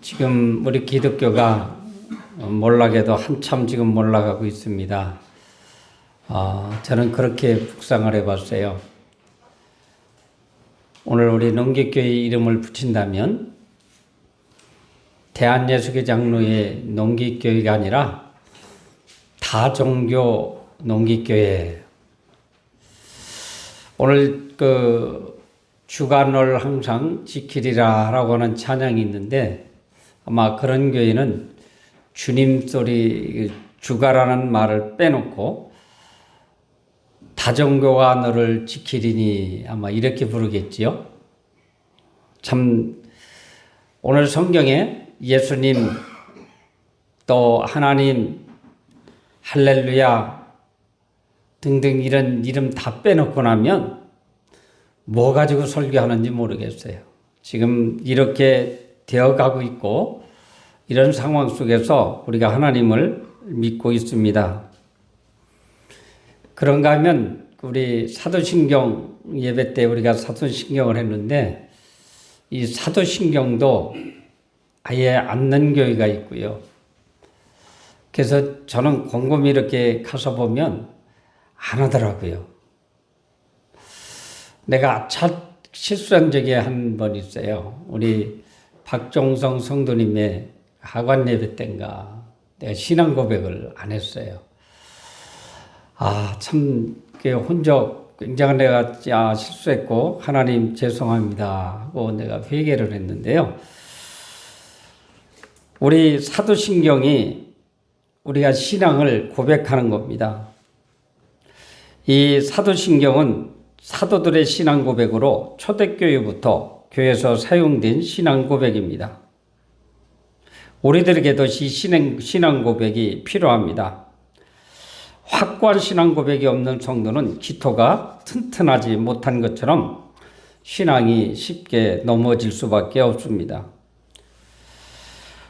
지금 우리 기독교가 몰락에도 한참 지금 몰락하고 있습니다. 저는 그렇게 묵상을 해봤어요. 오늘 우리 농기교회 이름을 붙인다면 대한예수교 장로의 농기교회가 아니라 다종교 농기교회. 오늘 주간을 항상 지키리라 라고 하는 찬양이 있는데 아마 그런 교회는 주님 소리 주가라는 말을 빼놓고 다종교가 너를 지키리니 아마 이렇게 부르겠지요. 참 오늘 성경에 예수님 또 하나님 할렐루야 등등 이런 이름 다 빼놓고 나면 뭐 가지고 설교하는지 모르겠어요. 지금 이렇게 되어가고 있고 이런 상황 속에서 우리가 하나님을 믿고 있습니다. 그런가 하면 우리 사도신경 예배 때 우리가 사도신경을 했는데 이 사도신경도 아예 않는 교회가 있고요. 그래서 저는 곰곰이 이렇게 가서 보면 안 하더라고요. 내가 실수한 적이 한 번 있어요. 우리 박종성 성도님의 하관 예배 때인가 내가 신앙 고백을 안 했어요. 참 혼적 굉장히 내가 실수했고 하나님 죄송합니다 하고 내가 회개를 했는데요. 우리 사도신경이 우리가 신앙을 고백하는 겁니다. 이 사도신경은 사도들의 신앙 고백으로 초대교회부터 교회에서 사용된 신앙 고백입니다. 우리들에게도 이 신앙 고백이 필요합니다. 확고한 신앙 고백이 없는 성도는 기토가 튼튼하지 못한 것처럼 신앙이 쉽게 넘어질 수밖에 없습니다.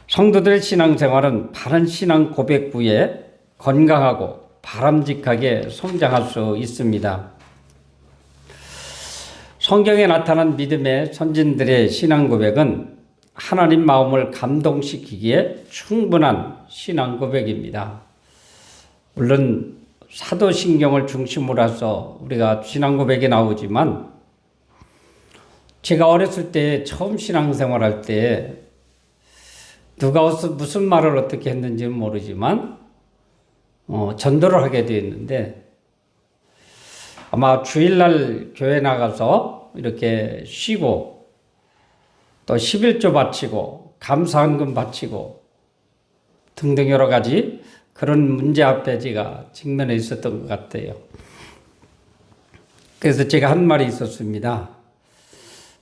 성도들의 신앙생활은 바른 신앙 고백 후에 건강하고 바람직하게 성장할 수 있습니다. 성경에 나타난 믿음의 선진들의 신앙 고백은 하나님 마음을 감동시키기에 충분한 신앙 고백입니다. 물론 사도신경을 중심으로 해서 우리가 신앙 고백이 나오지만 제가 어렸을 때 처음 신앙생활할 때 누가 무슨 말을 어떻게 했는지는 모르지만 전도를 하게 되었는데 아마 주일날 교회 나가서 이렇게 쉬고 또 11조 바치고 감사헌금 바치고 등등 여러 가지 그런 문제 앞에 제가 직면해 있었던 것 같아요. 그래서 제가 한 말이 있었습니다.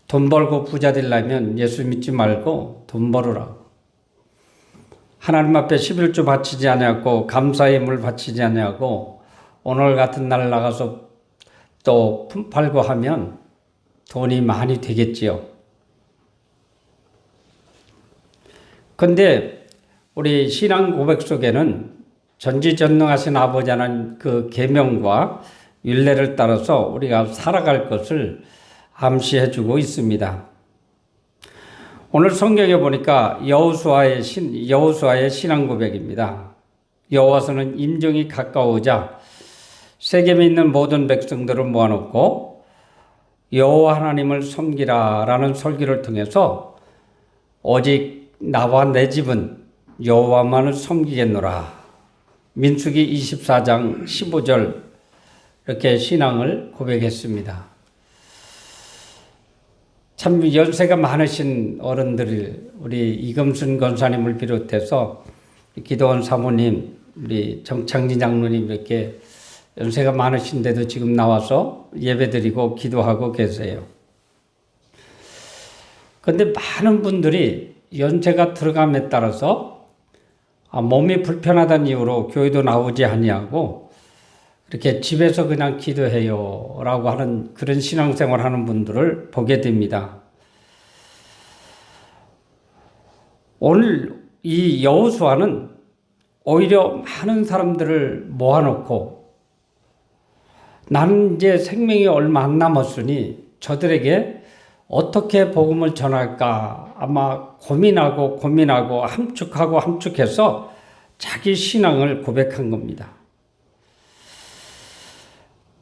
돈 벌고 부자 되려면 예수 믿지 말고 돈 벌으라고. 하나님 앞에 11조 바치지 아니하고 감사의 예물 바치지 아니하고 오늘 같은 날 나가서 또 품팔고 하면 돈이 많이 되겠지요. 그런데 우리 신앙 고백 속에는 전지전능하신 아버지 하나님 그 계명과 율례를 따라서 우리가 살아갈 것을 암시해 주고 있습니다. 오늘 성경에 보니까 여호수아의 신앙 고백입니다. 여호와서는 임종이 가까우자 세겜에 있는 모든 백성들을 모아놓고 여호와 하나님을 섬기라라는 설교를 통해서 오직 나와 내 집은 여호와만을 섬기겠노라. 민수기 24장 15절 이렇게 신앙을 고백했습니다. 참 연세가 많으신 어른들 우리 이금순 권사님을 비롯해서 기도원 사모님 우리 정창진 장로님 이렇게 연세가 많으신데도 지금 나와서 예배드리고 기도하고 계세요. 그런데 많은 분들이 연세가 들어감에 따라서 몸이 불편하다는 이유로 교회도 나오지 아니하고 이렇게 집에서 그냥 기도해요 라고 하는 그런 신앙생활 하는 분들을 보게 됩니다. 오늘 이 여호수아는 오히려 많은 사람들을 모아놓고 나는 이제 생명이 얼마 안 남았으니 저들에게 어떻게 복음을 전할까 아마 고민하고 함축해서 자기 신앙을 고백한 겁니다.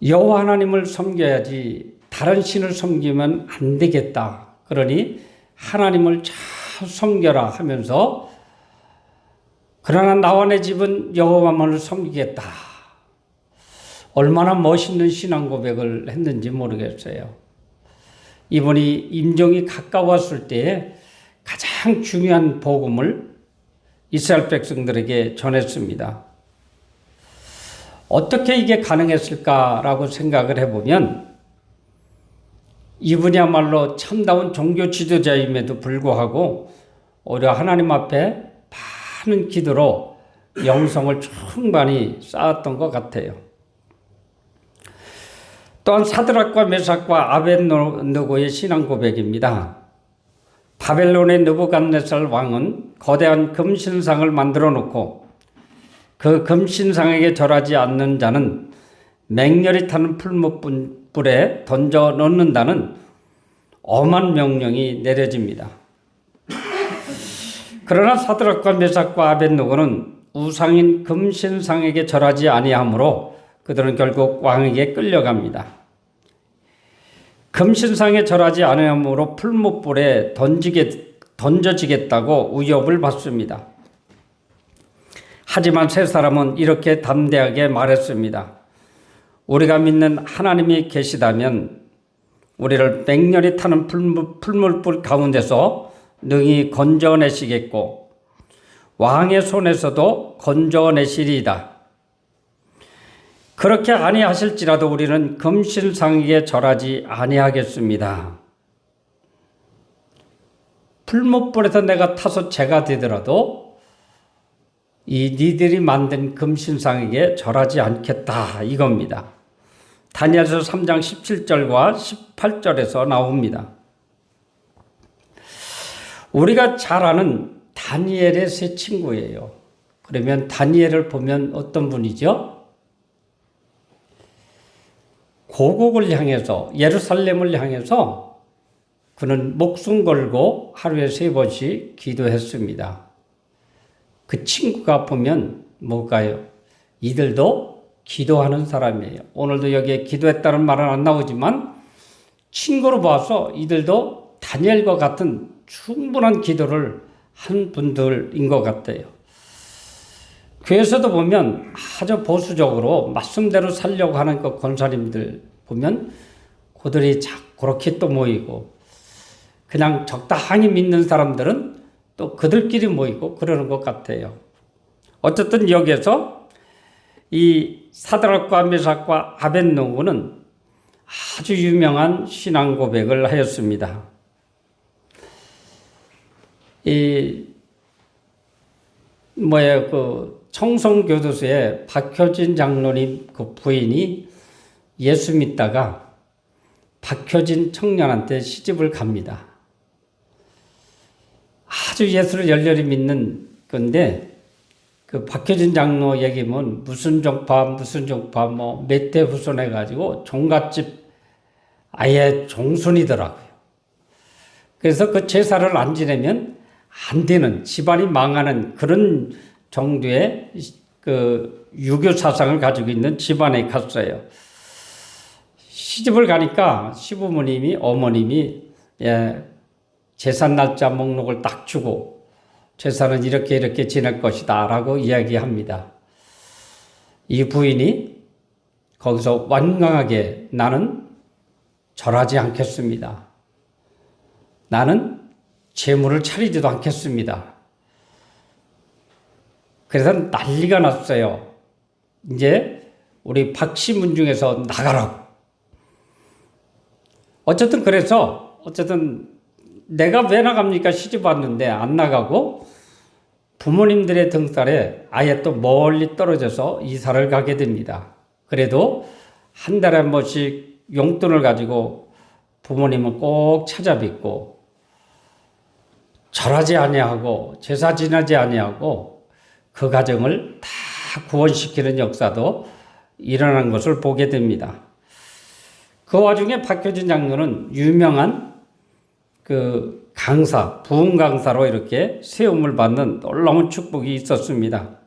여호와 하나님을 섬겨야지 다른 신을 섬기면 안 되겠다. 그러니 하나님을 잘 섬겨라 하면서 그러나 나와 내 집은 여호와만을 섬기겠다. 얼마나 멋있는 신앙 고백을 했는지 모르겠어요. 이분이 임종이 가까웠을 때에 가장 중요한 복음을 이스라엘 백성들에게 전했습니다. 어떻게 이게 가능했을까라고 생각을 해보면 이분이야말로 참다운 종교 지도자임에도 불구하고 오히려 하나님 앞에 많은 기도로 영성을 충만히 쌓았던 것 같아요. 또한 사드락과 메삭과 아벳느고의 신앙 고백입니다. 바벨론의 느부갓네살 왕은 거대한 금신상을 만들어 놓고 그 금신상에게 절하지 않는 자는 맹렬히 타는 풀무불에 던져 넣는다는 엄한 명령이 내려집니다. 그러나 사드락과 메삭과 아벳느고는 우상인 금신상에게 절하지 아니하므로 그들은 결국 왕에게 끌려갑니다. 금신상에 절하지 않으므로 풀무불에 던져지겠다고 위협을 받습니다. 하지만 세 사람은 이렇게 담대하게 말했습니다. 우리가 믿는 하나님이 계시다면 우리를 맹렬히 타는 풀무불 가운데서 능히 건져내시겠고 왕의 손에서도 건져내시리이다. 그렇게 아니하실지라도 우리는 금신상에게 절하지 아니하겠습니다. 풀무불에서 내가 타서 죄가 되더라도 이 니들이 만든 금신상에게 절하지 않겠다 이겁니다. 다니엘서 3장 17절과 18절에서 나옵니다. 우리가 잘 아는 다니엘의 세 친구예요. 그러면 다니엘을 보면 어떤 분이죠? 고국을 향해서 예루살렘을 향해서 그는 목숨 걸고 하루에 3번씩 기도했습니다. 그 친구가 보면 뭘까요? 이들도 기도하는 사람이에요. 오늘도 여기에 기도했다는 말은 안 나오지만 친구로 봐서 이들도 다니엘과 같은 충분한 기도를 한 분들인 것 같아요. 교회에서도 보면 아주 보수적으로 말씀대로 살려고 하는 그 권사님들 보면 그들이 그렇게 또 모이고 그냥 적당히 믿는 사람들은 또 그들끼리 모이고 그러는 것 같아요. 어쨌든 여기에서 이 사드락과 메삭과 아벳느고는 아주 유명한 신앙 고백을 하였습니다. 청송교도소에 박효진 장로님 그 부인이 예수 믿다가 박효진 청년한테 시집을 갑니다. 아주 예수를 열렬히 믿는 건데 그 박효진 장로 얘기면 무슨 종파 몇 대 후손해가지고 종갓집 아예 종손이더라고요. 그래서 그 제사를 안 지내면 안 되는 집안이 망하는 그런 정도의 그 유교 사상을 가지고 있는 집안에 갔어요. 시집을 가니까 시부모님이 어머님이 제사 날짜 목록을 딱 주고 제사는 이렇게 지낼 것이다 라고 이야기합니다. 이 부인이 거기서 완강하게 나는 절하지 않겠습니다. 나는 제물을 차리지도 않겠습니다. 그래서 난리가 났어요. 이제 우리 박씨문 중에서 나가라고. 어쨌든 내가 왜 나갑니까? 시집 왔는데 안 나가고 부모님들의 등살에 아예 또 멀리 떨어져서 이사를 가게 됩니다. 그래도 한 달에 한 번씩 용돈을 가지고 부모님은 꼭 찾아뵙고 절하지 아니하고 제사 지내지 아니하고 그 가정을 다 구원시키는 역사도 일어난 것을 보게 됩니다. 그 와중에 박효진 장로는 유명한 그 강사, 부흥 강사로 이렇게 세움을 받는 놀라운 축복이 있었습니다.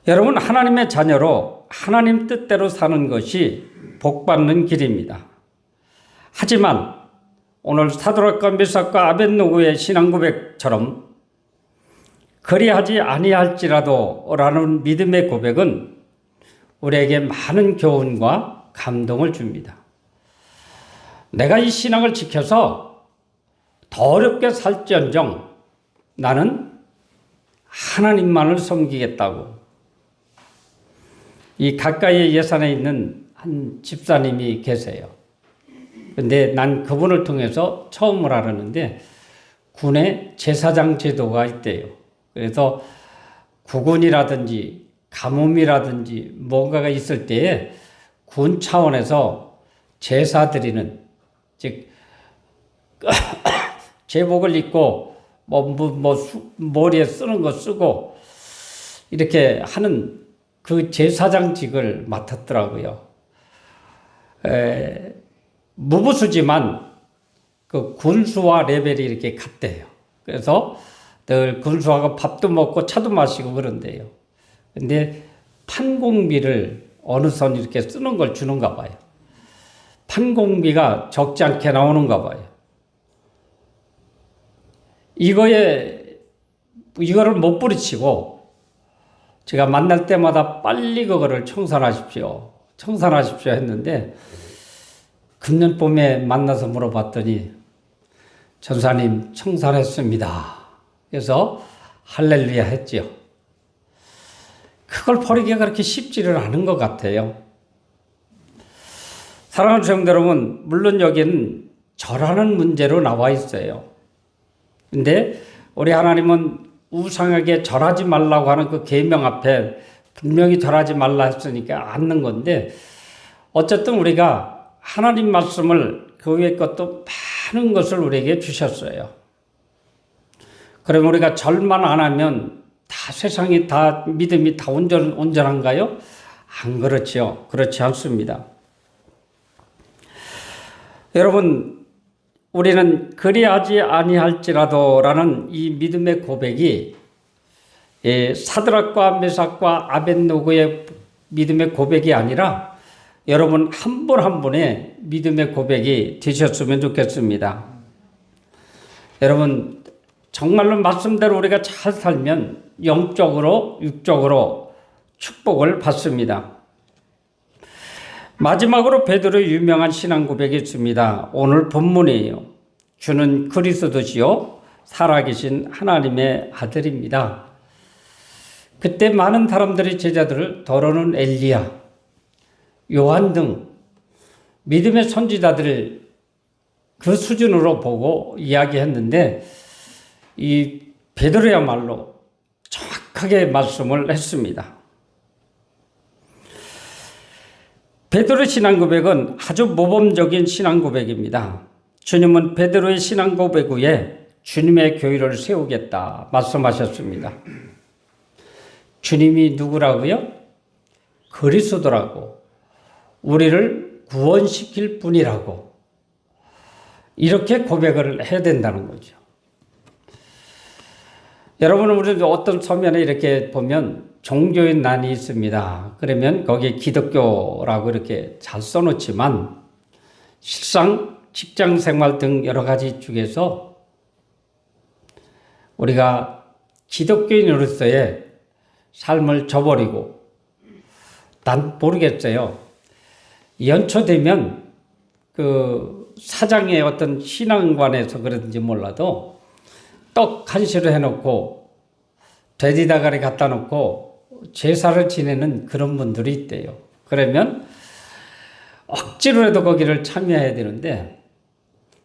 여러분, 하나님의 자녀로 하나님 뜻대로 사는 것이 복받는 길입니다. 하지만 오늘 사드락과 메삭과 아벳노고의 신앙 고백처럼 그리하지 아니할지라도 라는 믿음의 고백은 우리에게 많은 교훈과 감동을 줍니다. 내가 이 신앙을 지켜서 더 어렵게 살지언정 나는 하나님만을 섬기겠다고. 이 가까이 예산에 있는 한 집사님이 계세요. 근데 난 그분을 통해서 처음을 알았는데 군에 제사장 제도가 있대요. 그래서 구군이라든지 가뭄이라든지 뭔가가 있을 때에 군 차원에서 제사 드리는, 즉 제복을 입고 머리에 쓰는 거 쓰고 이렇게 하는 그 제사장직을 맡았더라고요. 무부수지만 그 군수와 레벨이 이렇게 같대요. 그래서 늘 군수하고 밥도 먹고 차도 마시고 그런대요. 근데 판공비를 어느 선 이렇게 쓰는 걸 주는가 봐요. 판공비가 적지 않게 나오는가 봐요. 이거를 못 부딪히고 제가 만날 때마다 빨리 그거를 청산하십시오 했는데 금년 봄에 만나서 물어봤더니 전사님 청산했습니다. 그래서 할렐루야 했지요. 그걸 버리기가 그렇게 쉽지는 않은 것 같아요. 사랑하는 성도 여러분, 물론 여기는 절하는 문제로 나와 있어요. 근데 우리 하나님은 우상에게 절하지 말라고 하는 그 계명 앞에 분명히 절하지 말라 했으니까 않는 건데, 어쨌든 우리가 하나님 말씀을 그 외의 것도 많은 것을 우리에게 주셨어요. 그럼 우리가 절만 안 하면 다 세상이 다 믿음이 다 온전한가요? 안 그렇지요. 그렇지 않습니다. 여러분, 우리는 그리하지 아니할지라도 라는 이 믿음의 고백이 사드락과 메삭과 아벳노고의 믿음의 고백이 아니라 여러분 한 분 한 분의 믿음의 고백이 되셨으면 좋겠습니다. 여러분, 정말로 말씀대로 우리가 잘 살면 영적으로 육적으로 축복을 받습니다. 마지막으로 베드로의 유명한 신앙 고백이 있습니다. 오늘 본문이에요. 주는 그리스도시요 살아계신 하나님의 아들입니다. 그때 많은 사람들이 제자들을 더러는 엘리야, 요한 등 믿음의 선지자들을 그 수준으로 보고 이야기했는데 이 베드로야말로 정확하게 말씀을 했습니다. 베드로의 신앙 고백은 아주 모범적인 신앙 고백입니다. 주님은 베드로의 신앙 고백 후에 주님의 교회를 세우겠다 말씀하셨습니다. 주님이 누구라고요? 그리스도라고, 우리를 구원시킬 분이라고, 이렇게 고백을 해야 된다는 거죠. 여러분, 우리 어떤 서면에 이렇게 보면 종교의 난이 있습니다. 그러면 거기에 기독교라고 이렇게 잘 써놓지만 실상 직장 생활 등 여러 가지 중에서 우리가 기독교인으로서의 삶을 저버리고, 난 모르겠어요. 연초되면 그 사장의 어떤 신앙관에서 그러든지 몰라도 떡 간식을 해놓고 돼지다가리 갖다 놓고 제사를 지내는 그런 분들이 있대요. 그러면 억지로라도 거기를 참여해야 되는데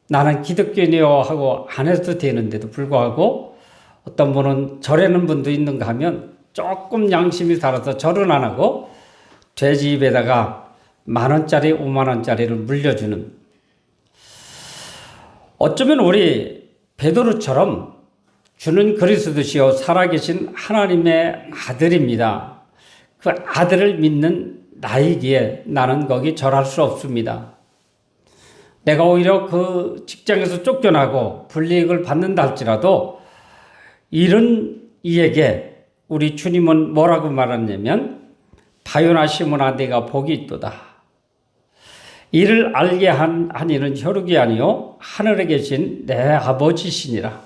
나는 기독교인이요 하고 안 해도 되는데도 불구하고 어떤 분은 절하는 분도 있는가 하면 조금 양심이 살아서 절은 안 하고 돼지 입에다가 10,000원짜리 50,000원짜리를 물려주는, 어쩌면 우리 베드로처럼 주는 그리스도시요 살아계신 하나님의 아들입니다. 그 아들을 믿는 나이기에 나는 거기 절할 수 없습니다. 내가 오히려 그 직장에서 쫓겨나고 불이익을 받는다 할지라도 이런 이에게 우리 주님은 뭐라고 말하냐면 바요나 시몬아 네가 복이 있도다. 이를 알게 한 이는 혈육이 아니요 하늘에 계신 내 아버지시니라.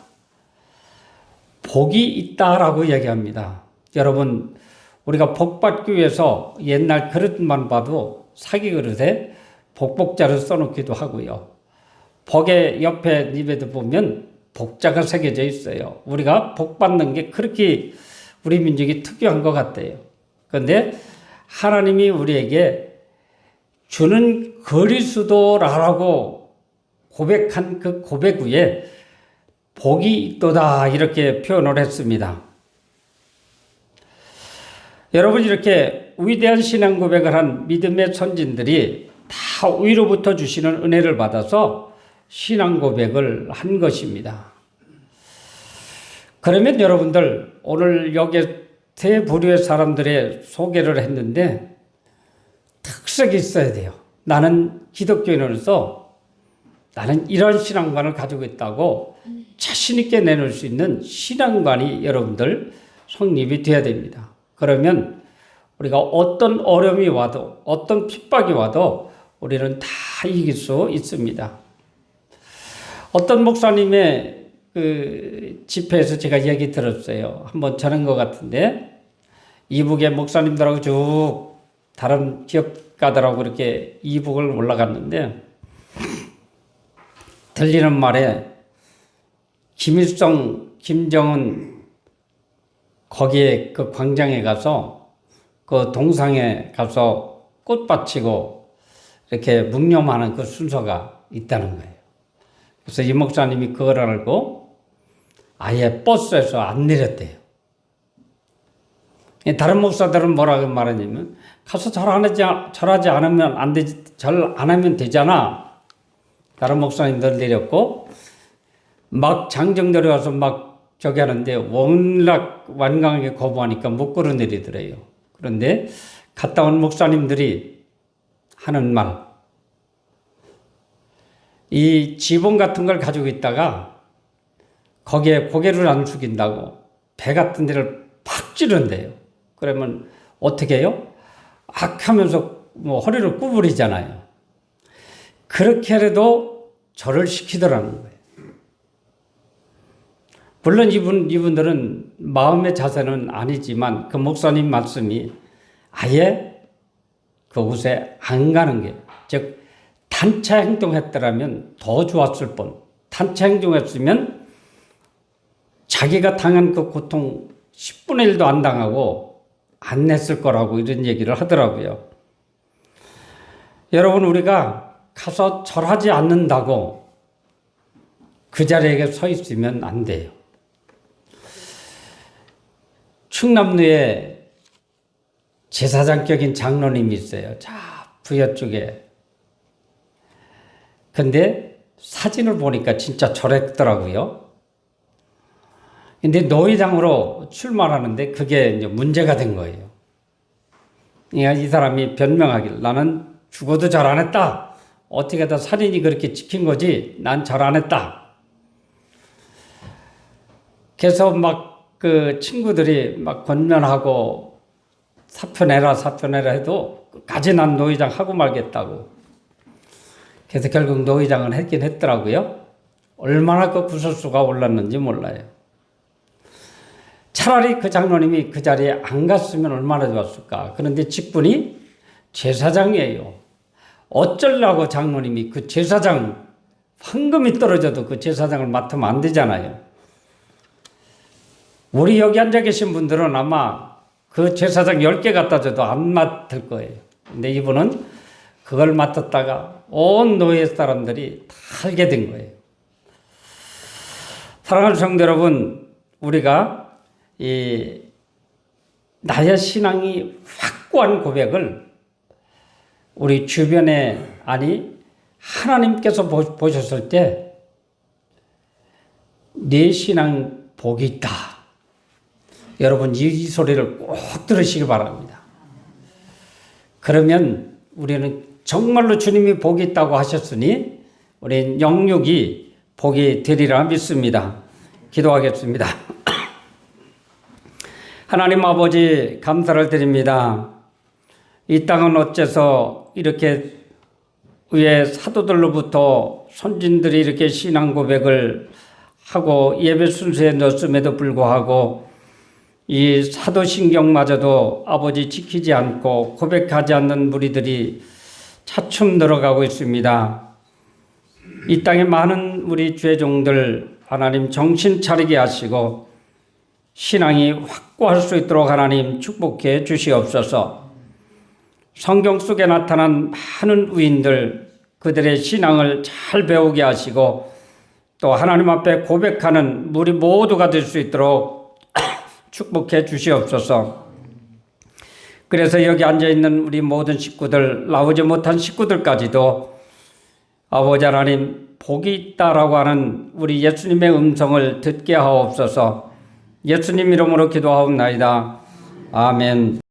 복이 있다라고 얘기합니다. 여러분 우리가 복 받기 위해서 옛날 그릇만 봐도 사기 그릇에 복복자를 써놓기도 하고요. 복의 옆에 입에도 보면 복자가 새겨져 있어요. 우리가 복 받는 게 그렇게 우리 민족이 특유한 것 같아요. 그런데 하나님이 우리에게 주는 그리스도라고 고백한 그 고백 위에 복이 있도다 이렇게 표현을 했습니다. 여러분 이렇게 위대한 신앙 고백을 한 믿음의 선진들이 다 위로부터 주시는 은혜를 받아서 신앙 고백을 한 것입니다. 그러면 여러분들 오늘 여기 세 부류의 사람들의 소개를 했는데 특색이 있어야 돼요. 나는 기독교인으로서 나는 이런 신앙관을 가지고 있다고 자신 있게 내놓을 수 있는 신앙관이 여러분들 성립이 돼야 됩니다. 그러면 우리가 어떤 어려움이 와도 어떤 핍박이 와도 우리는 다 이길 수 있습니다. 어떤 목사님의 그 집회에서 제가 얘기 들었어요. 한번 전한 것 같은데 이북의 목사님들하고 쭉 다른 기업가들하고 이렇게 이북을 올라갔는데 들리는 말에 김일성, 김정은 거기에 그 광장에 가서 그 동상에 가서 꽃 바치고 이렇게 묵념하는 그 순서가 있다는 거예요. 그래서 이 목사님이 그걸 알고 아예 버스에서 안 내렸대요. 다른 목사들은 뭐라고 말하냐면 가서 절하지 않으면 안 되지, 절 안 하면 되잖아. 다른 목사님들 내렸고 막 장정들이 와서 막 저기 하는데 워낙 완강하게 거부하니까 못 걸어 내리더래요. 그런데 갔다 온 목사님들이 하는 말, 이 지붕 같은 걸 가지고 있다가 거기에 고개를 안 숙인다고 배 같은 데를 팍 찌른대요. 그러면 어떻게 해요? 악 하면서 뭐 허리를 구부리잖아요. 그렇게 해도 절을 시키더라는 거예요. 물론 이분들은 마음의 자세는 아니지만 그 목사님 말씀이 아예 그곳에 안 가는 게, 즉 단체 행동했더라면 더 좋았을 뻔. 단체 행동했으면 자기가 당한 그 고통 10분의 1도 안 당하고 안 냈을 거라고 이런 얘기를 하더라고요. 여러분 우리가 가서 절하지 않는다고 그 자리에 서 있으면 안 돼요. 충남로에 제사장격인 장로님이 있어요. 자, 부여 쪽에. 근데 사진을 보니까 진짜 절했더라고요. 근데 노회장으로 출마하는데 그게 이제 문제가 된 거예요. 그러니까 이 사람이 변명하길 나는 죽어도 절 안 했다. 어떻게 다 살인이 그렇게 찍힌 거지. 난 절 안 했다. 그래서 막 그 친구들이 막 권면하고 사표 내라 해도 끝까지 난 노회장 하고 말겠다고. 그래서 결국 노회장은 했긴 했더라고요. 얼마나 그 구설수가 올랐는지 몰라요. 차라리 그 장로님이 그 자리에 안 갔으면 얼마나 좋았을까. 그런데 직분이 제사장이에요. 어쩌려고 장로님이 그 제사장, 황금이 떨어져도 그 제사장을 맡으면 안 되잖아요. 우리 여기 앉아 계신 분들은 아마 그 제사장 10개 갖다 줘도 안 맡을 거예요. 근데 이분은 그걸 맡았다가 온 노예 사람들이 다 알게 된 거예요. 사랑하는 성도 여러분, 우리가 이 나의 신앙이 확고한 고백을 우리 주변에, 아니 하나님께서 보셨을 때 내 신앙 복이 있다. 여러분 이 소리를 꼭 들으시기 바랍니다. 그러면 우리는 정말로 주님이 복이 있다고 하셨으니 우리 영육이 복이 되리라 믿습니다. 기도하겠습니다. 하나님 아버지 감사를 드립니다. 이 땅은 어째서 이렇게 위에 사도들로부터 선진들이 이렇게 신앙 고백을 하고 예배 순서에 넣었음에도 불구하고 이 사도신경마저도 아버지 지키지 않고 고백하지 않는 무리들이 차츰 늘어가고 있습니다. 이 땅에 많은 우리 죄종들 하나님 정신 차리게 하시고 신앙이 확고할 수 있도록 하나님 축복해 주시옵소서. 성경 속에 나타난 많은 위인들 그들의 신앙을 잘 배우게 하시고 또 하나님 앞에 고백하는 우리 모두가 될 수 있도록 축복해 주시옵소서. 그래서 여기 앉아있는 우리 모든 식구들, 나오지 못한 식구들까지도 아버지 하나님 복이 있다라고 하는 우리 예수님의 음성을 듣게 하옵소서. 예수님 이름으로 기도하옵나이다. 아멘.